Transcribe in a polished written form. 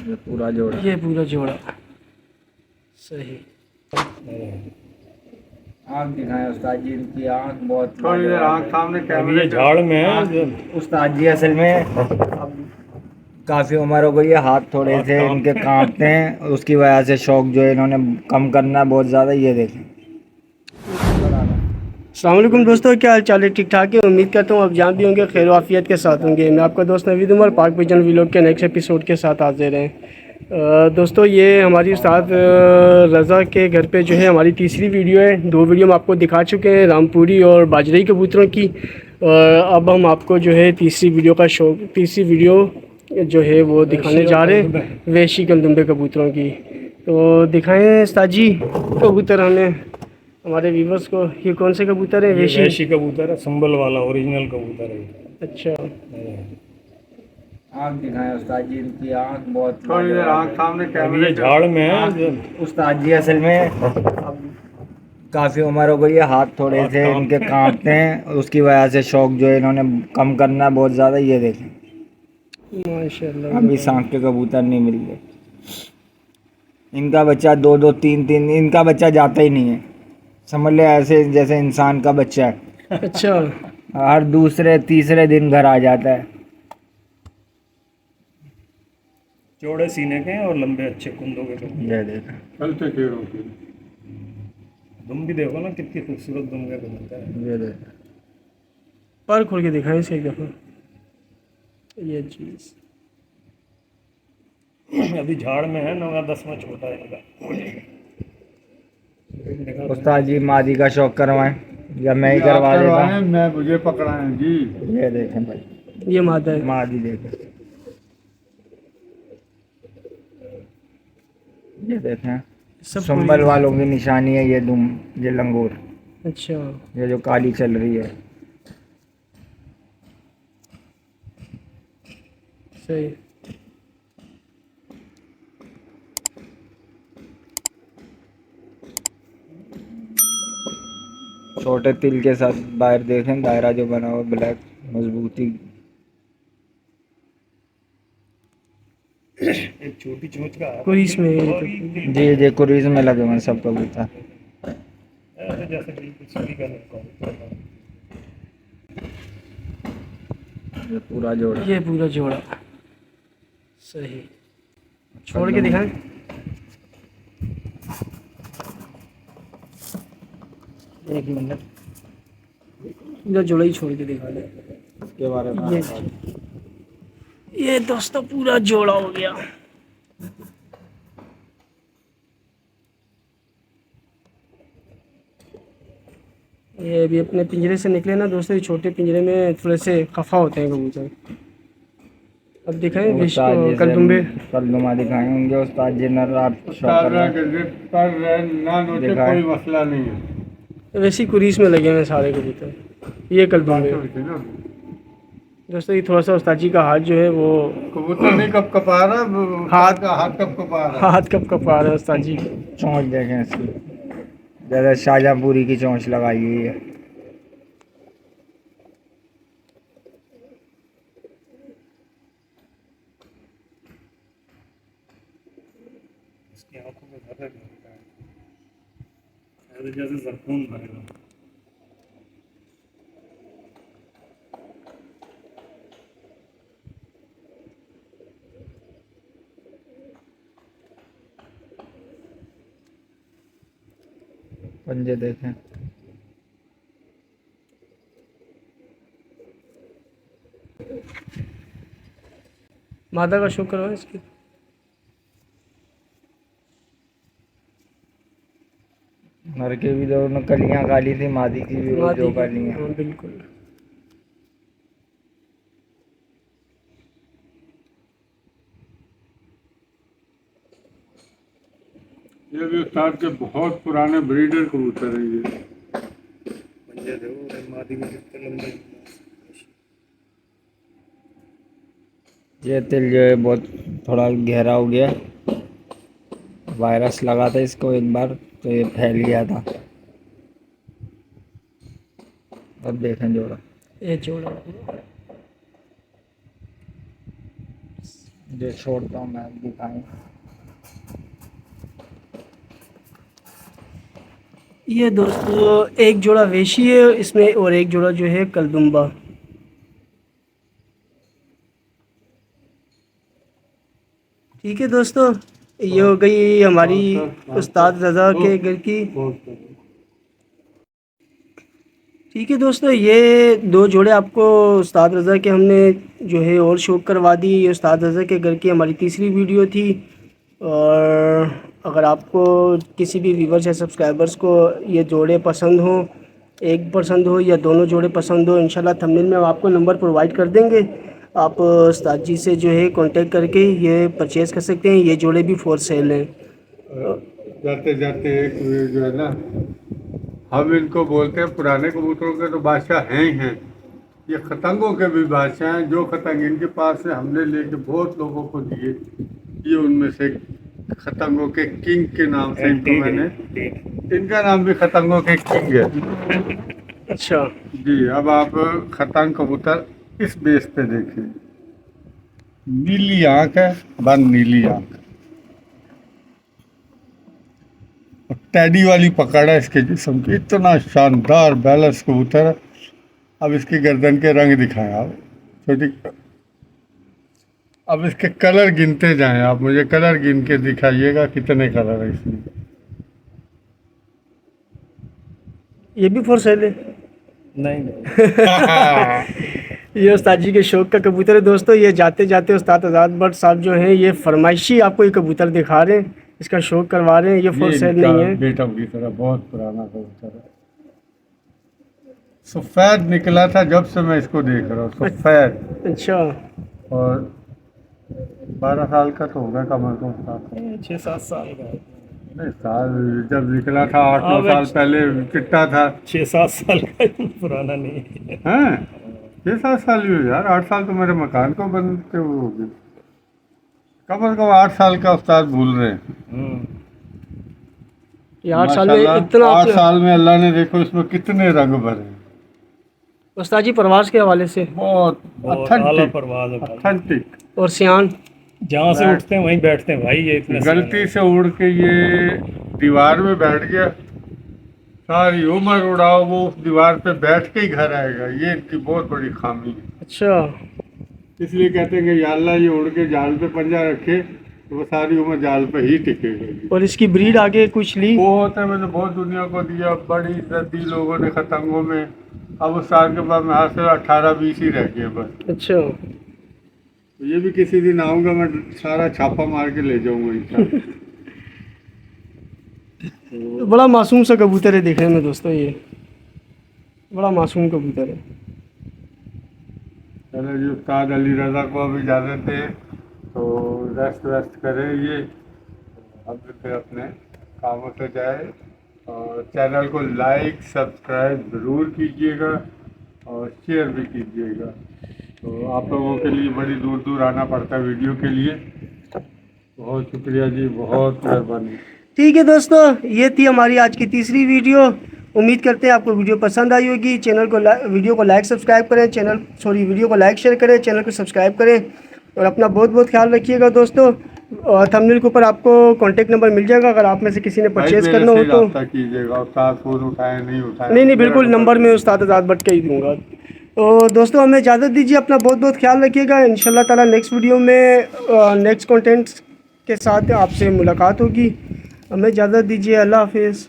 ये पूरा जोड़ा, ये पूरा जोड़ा सही। आँख दिखाएं उस्ताद जी, इनकी आँख बहुत थोड़ी देर आँख सामने कैमरे ये झाड़ में है। उस्ताद जी असल में अब काफ़ी उम्र हो गई है, हाथ थोड़े हाथ से इनके कांपते हैं, उसकी वजह से शौक जो है इन्होंने कम करना है बहुत ज़्यादा। ये देखें। अस्सलाम वालेकुम दोस्तों, क्या हाल चाल है? ठीक ठाक है। उम्मीद करता हूँ आप जहाँ भी होंगे खैर वाफियत के साथ होंगे। मैं आपका दोस्त नवीद उमर पाक विजन व्लॉग के नेक्स्ट एपिसोड के साथ हाजिर हैं। दोस्तों ये हमारी उस्ताद रज़ा के घर पे जो है हमारी तीसरी वीडियो है। दो वीडियो हम आपको दिखा चुके हैं, रामपुरी और बाजरई कबूतरों की। अब हम आपको जो है तीसरी वीडियो जो है वो दिखाने जा रहे हैं, वैशी गंदुम्बे कबूतरों की। तो दिखाएं उस्ताद जी कबूतर हमें, हमारे व्यूवर्स को। ये कौन से कबूतर है? ये वैशी कबूतर है, संबल वाला ओरिजिनल कबूतर है। अच्छा, आँख दिखाएं उस्ताद जी, इनकी आँख बहुत थोड़ी देर आँख सामने अभी कैमरे ये झाड़ में है। उस्ताद जी असल में अब काफ़ी उम्र हो गई है, हाथ थोड़े से इनके कांपते हैं, उसकी वजह से शौक जो है इन्होंने कम करना है बहुत ज़्यादा। ये देखें, माशाल्लाह। अभी सांप के कबूतर नहीं मिल रहे। इनका बच्चा दो दो तीन तीन, इनका बच्चा जाता ही नहीं है, समझ ले ऐसे जैसे इंसान का बच्चा है। अच्छा, हर दूसरे तीसरे दिन घर आ जाता है। चौड़े सीने के हैं और लंबे अच्छे कुंदों के कबूतर। ये देखा, चलते खेलों की। दुम भी देखो ना, कितनी खूबसूरत दुम के कबूतर है। ये देखा। पर खोल के दिखाएं इसे एक दफ़ा। ये चीज़ अभी झाड़ में है, 9 या 10 में छोटा है इनका। उस्ताद जी मादी का शौक करवाएं या मैं ही करवा देता हूँ। मैं मुझे पकड़ाएं जी। ये देखें भाई, ये मादा है। मादी देखें, ये देखें। सब संबल वालों की निशानी है ये दुम, ये लंगूर, अच्छा, ये जो काली चल रही है। सही। छोटे तिल के साथ बाहर देखें, दायरा जो बना हुआ ब्लैक, मजबूती। एक छोटी चोंच का है, कोई इसमें जी जी कुरीज में लगे हुए हैं सब कबूतर। ऐसे जैसे बिल्कुल सीधी का लड़का। ये पूरा जोड़ा, ये पूरा जोड़ा सही। छोड़ के दिखाएं। एक मिनट, पूरा जोड़ा ही छोड़ के दिखा दे। के बारे में ये दोस्तों पूरा जोड़ा हो गया। ये अभी अपने पिंजरे से निकले ना दोस्तों, ये छोटे पिंजरे में थोड़े से खफा होते हैं कबूतर। अब दिखाएं विश को कलदुम्बे। कलदुमा दिखाए होंगे उस्ताद जी ने रात शौक ना नोटे कोई मसला नहीं है। वैसी कुरीस में लगे हैं सारे कबूतर। ये कलदुम्बे दोस्तों, ये थोड़ा सा उस्ताद जी का हाथ जो है वो कबूतर नहीं कब कपा रहा, हाथ का हाथ कब कपा रहा। हाथ कब कपा रहा है उस्ताद जी। चोंच देखें इसकी, ज़्यादा शाहजहाँपुरी की चोंच लगाई हुई है। इसकी आंखों में भर रखा है, ऐसे जैसे जरकून भरेगा। पंजे देखें, मादा का शो करवाएं इसकी। नर के भी दोनों कलियां काली थी, मादी की भी वो दो कलियां। हाँ, बिल्कुल। ये भी उस्ताद के बहुत पुराने ब्रीडर कबूतर हैं ये। पंजे देखो मादी में कितने लंबे। ये तिल जो है बहुत थोड़ा गहरा हो गया, वायरस लगा था इसको एक बार तो ये फैल गया था। अब देखें जोड़ा, ये जोड़ा जो छोड़ता हूँ मैं दिखाएं। ये दोस्तों एक जोड़ा वेशी है इसमें और एक जोड़ा जो है कलदुम्बा। ठीक है दोस्तों, ये हो गई हमारी उस्ताद रज़ा के घर की। ठीक है दोस्तों, ये दो जोड़े आपको उस्ताद रज़ा के हमने जो है और शौक करवा दी। ये उस्ताद रज़ा के घर की हमारी तीसरी वीडियो थी। और अगर आपको किसी भी व्यूवर्स या सब्सक्राइबर्स को ये जोड़े पसंद हो, एक पसंद हो या दोनों जोड़े पसंद हो, इंशाल्लाह थंबनेल में हम आपको नंबर प्रोवाइड कर देंगे। आप उस्ताद जी से जो है कांटेक्ट करके ये परचेज़ कर सकते हैं। ये जोड़े भी फॉर सेल हैं। जाते जाते एक जो है ना, हम इनको बोलते हैं पुराने कबूतरों के तो बादशाह हैं ही हैं, ये खतंगों के भी बादशाह हैं। जो खतंग इनके पास से हमने लेके बहुत लोगों को दिए, ये उनमें से खतंगों के किंग के नाम से इनको मैंने, इनका नाम भी खतंगों के किंग है। अच्छा जी, अब आप खतंग कबूतर इस बेस पे देखिए, नीली आंख है, बन नीली आंख, टैडी वाली पकड़ है इसके जिस्म की, इतना शानदार बैलेंस कबूतर है। अब इसकी गर्दन के रंग दिखाएं आप, छोटी, अब इसके कलर गिनते जाएं आप, मुझे कलर गिन के दिखाइएगा कितने कलर है इसमें। ये भी फॉर सेल है? नहीं ये उस्ताद जी के शौक का कबूतर है दोस्तों। ये जाते जाते उस्ताद आज़ाद भट्ट साहब जो हैं ये फरमाइशी आपको ये कबूतर दिखा रहे हैं, इसका शौक करवा रहे हैं। ये फॉर सेल नहीं है। बेटा की तरह बहुत पुराना कबूतर है, सफेद निकला था जब से मैं इसको देख रहा हूँ, सफेद। अच्छा, और 12 साल का तो होगा कम से कम, 6-7 साल का है। नहीं साल जब निकला था 8-9 हाँ, साल पहले चिट्टा था। 6-7 साल का पुराना नहीं है। हैं 6-7 साल ही हो यार, 8 साल तो मेरे मकान को बनते हुए हो गए, कम से कम 8 साल का उस्ताद भूल रहे हैं। ये 8 साल में माशाल्लाह, इतना 8 साल में अल्लाह ने देखो इसमें कितने रंग भरे, उस्ताद जी प्रवास के हवाले से बहुत बहुत आला ऑथेंटिक, परवाज़ है भाई। ऑथेंटिक। और सियान जहाँ से उठते हैं वहीं बैठते हैं भाई, ये इतने गलती से उड़ के ये दीवार में बैठ गया, सारी उम्र उड़ाओ वो उस दीवार पे बैठ के ही घर आएगा, ये इनकी बहुत बड़ी खामी है। अच्छा, इसलिए कहते हैं कि या अल्लाह ये उड़ के जाल पे पंजा रखे तो वो सारी उम्र जाल पे ही टिकेगा। और इसकी ब्रीड आगे कुछ ली? बहुत है, मैंने बहुत दुनिया को दिया, बड़ी इज्जत दी लोगों ने खतंगों में। अब उस साल के बाद में हाथ से 18-20 ही रह गए बस। अच्छा, तो ये भी किसी दिन आऊँगा, मैं सारा छापा मार के ले जाऊँगा इंशाल्लाह। तो बड़ा मासूम सा कबूतर है देखने में दोस्तों, ये बड़ा मासूम कबूतर है। चलो जी, उस्ताद अली रज़ा को अब इजाज़त दें, तो रेस्ट वेस्ट करें ये, अब फिर अपने कामों से जाए। और चैनल को लाइक सब्सक्राइब ज़रूर कीजिएगा और शेयर भी कीजिएगा। तो आप लोगों के लिए बड़ी दूर दूर आना पड़ता है वीडियो के लिए, बहुत शुक्रिया जी, बहुत मेहरबानी। ठीक है दोस्तों, ये थी हमारी आज की तीसरी वीडियो। उम्मीद करते हैं आपको वीडियो पसंद आई होगी। चैनल को वीडियो को लाइक सब्सक्राइब करें, वीडियो को लाइक शेयर करें, चैनल को सब्सक्राइब करें और अपना बहुत बहुत ख्याल रखिएगा दोस्तों। और थंबनेल के ऊपर आपको कांटेक्ट नंबर मिल जाएगा, अगर आप में से किसी ने परचेज़ करना हो तो कीजिएगा। उस्ताद फोन उठाए नहीं उठाए, नहीं बिल्कुल, नंबर मैं उस्ताद आज़ाद भट्ट का ही दूँगा। तो दोस्तों हमें इजाज़त दीजिए, अपना बहुत बहुत ख्याल रखिएगा। इंशाल्लाह ताला नेक्स्ट वीडियो में नेक्स्ट कंटेंट के साथ आपसे मुलाकात होगी। हमें इजाज़त दीजिए, अल्लाह हाफिज़।